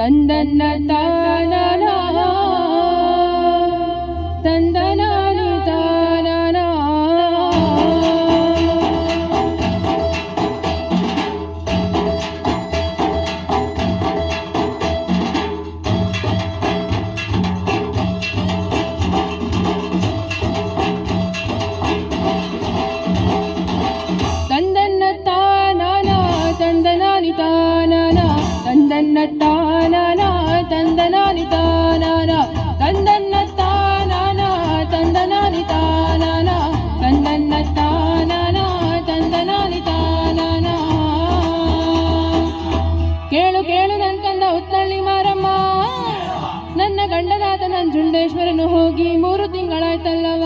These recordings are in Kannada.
ತಂದನ್ನ ತಾನನ ತಂದನಾನಿ ತಾನನ ತಂದನ್ನ ತಾನನ ತಂದನಾನಿ ತಾನನ ತಂದನ್ನ ತಾನನ ತಂದನಾನಿ ತಾನನ ತಂದನ್ನ ತಾನನ ತಂದನಾನಿ ತಾನನ ತಂದನ್ನ ತಾನನ ತಂದನಾನಿ ತಾನನ ಕೇಳು ಕೇಳು ನನ್ ಕಂದ ಉತ್ತಳ್ಳಿ ಮಾರಮ್ಮ ನನ್ನ ಗಂಡನಾದ ನಂಜುಂಡೇಶ್ವರನು ಹೋಗಿ 3 ತಿಂಗಳಾಯ್ತಲ್ಲವ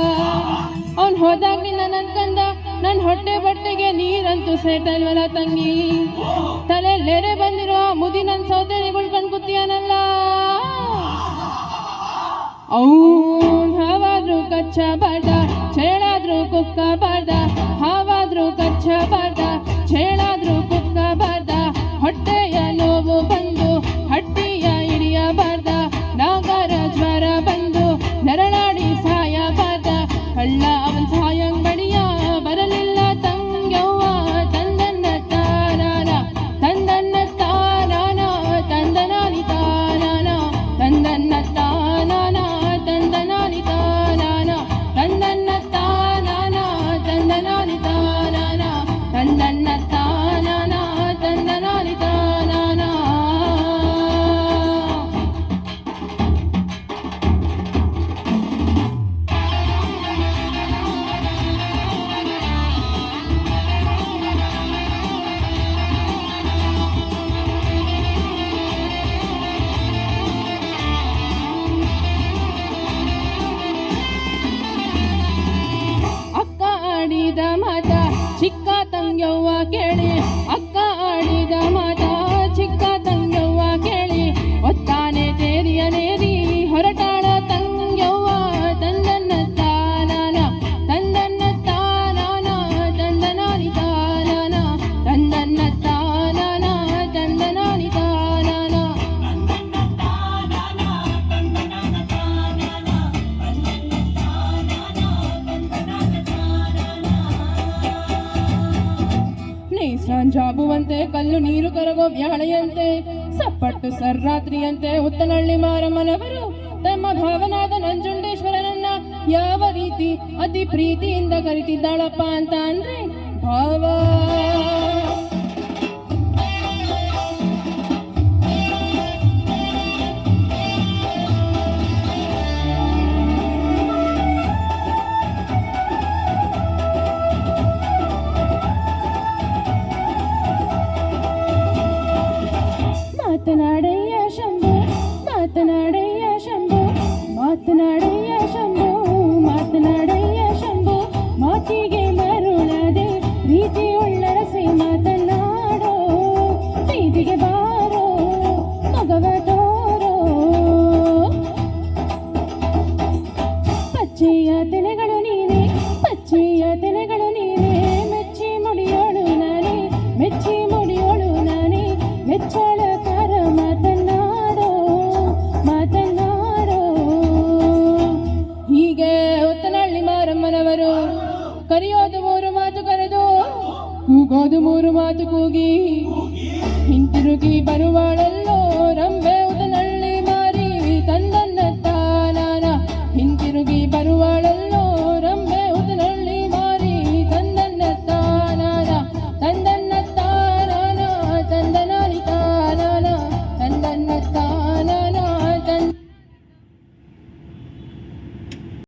ಅವನ್ ಹೋದಾಗ್ಲಿಂದ ನನ್ ಕಂದ ನನ್ ಹೊಟ್ಟೆ ಬಟ್ಟೆಗೆ ನೀರಂತೂ ಸೇಟಲ್ವಲ್ಲ ತಂಗಿ ತಲೆಲ್ಲೆರೆ ಬಂದಿರೋ ಮುದಿ ನನ್ ಸೌತೆರಿಗಳು ಕಣ್ಕುತ್ತೀಯನಲ್ಲ ಅವ್ನ್ ಹಾವಾದ್ರೂ ಕಚ್ಚ ಬಾರ್ದ ಚೇಳಾದ್ರೂ ಕುಕ್ಕ ಬಾರ್ದ ಹಾವಾದ್ರೂ ಕಚ್ಚ ಬಾರ್ದ ಚೇಳಾದ್ರೂ ಕುಕ್ಕ ಬಾರ್ದ ಹೊಟ್ಟೆಯ ನೋವು ಬಂದು ಹಟ್ಟಿಯ ಹಿಡಿಯಬಾರ್ದ ನಾಗರ ಜ್ವರ ಬಂದು ನರಳಾಡಿ ಸಾಯಬಾರ್ದ ಕಳ್ಳ ಅವನ್ ಸಾಯಂಗ್ ಬಡಿಯ ಬರಲಿಲ್ಲ ತಂಗ್ಯವ್ವ ತಂದನ್ನ ತಾನನ ತಂದನ್ನ ತಾನನ ತಂದನಾನಿ ತಾನನ ತಂದನ್ನ ತಾನನ ತಂದನಾನಿ ತಾನನ ತಂದನ್ನ ತಾನನ ತಂದನಾನಿ ತಾನನ ತಂದನ್ನ ತಾನನ ತಂದನಾನಿ ತಾನನ ಆಡಿದ ಮಾತ ಚಿಕ್ಕ ತಂಗ್ಯವ್ವ ಕೇಳಿ ಅಕ್ಕ ಆಡಿದ ಮಾತ ಚಿಕ್ಕ ತಂಗ್ಯವ್ವ ಕೇಳಿ ಒತ್ತಾನೆ ತೇರಿಯ ನೇರಿ ಹೊರಟಾಳ ತಂಗ್ಯವ್ವ ತಂದನ್ನ ತಾನನ ತಂದನ್ನ ತಾನನ ತಂದನಾನಿ ತಾನನ ತಂದನ್ನ ತಾನನ ತಂದನಾನಿ ತಾನನ ಜಾಬುವಂತೆ ಕಲ್ಲು ನೀರು ಕರಗೋ ವ್ಯಾಳೆಯಂತೆ ಸಪ್ಪಟ್ಟು ಸರ್ರಾತ್ರಿಯಂತೆ ಉತ್ತನಹಳ್ಳಿ ಮಾರಮ್ಮನವರು ತಮ್ಮ ಭಾವನಾದ ನಂಜುಂಡೇಶ್ವರನನ್ನ ಯಾವ ರೀತಿ ಅತಿ ಪ್ರೀತಿಯಿಂದ ಕರಿತಿದ್ದಾಳಪ್ಪ ಅಂತ ಅಂದ್ರೆ ಭಾವ ಮಾತನಾಡಯ್ಯ ಶಂಭು ಮಾತನಾಡಯ್ಯ ಶಂಭು ಮಾತನಾಡಯ್ಯ ಶಂಭು ಮಾತನಾಡಯ್ಯ ಶಂಭು ಮಾತಿಗೆ ಮರುಳದೆ ರೀತಿ ಉಳ್ಳರಸಿ ಮಾತನಾಡೋ ಪ್ರೀತಿಗೆ ಬಾರೋ ಮಗವ ತೋರೋ ಪಚ್ಚೆಯ ತೆನೆಗಳು ನೀನೆ ಪಚ್ಚೆಯ ತೆನೆಗಳು ನೀನೆ ಮೆಚ್ಚಿ ಮುಡಿಯೋಳು ನಾನೇ ಮೆಚ್ಚಿ ಮುಡಿಯೋಳು ನಾನೇ ಮೆಚ್ಚಳ ಮಾತನಾಡೋ ಮಾತನಾಡೋ ಹೀಗೆ ಉತ್ತನಹಳ್ಳಿ ಮಾರಮ್ಮನವರು ಕರೆಯೋದು 3 ಮಾತು ಕರೆದು ಕೂಗೋದು 3 ಮಾತು ಕೂಗಿ ಹಿಂತಿರುಗಿ ಬರುವಾಳಲ್ಲೋ ರಂಬೆ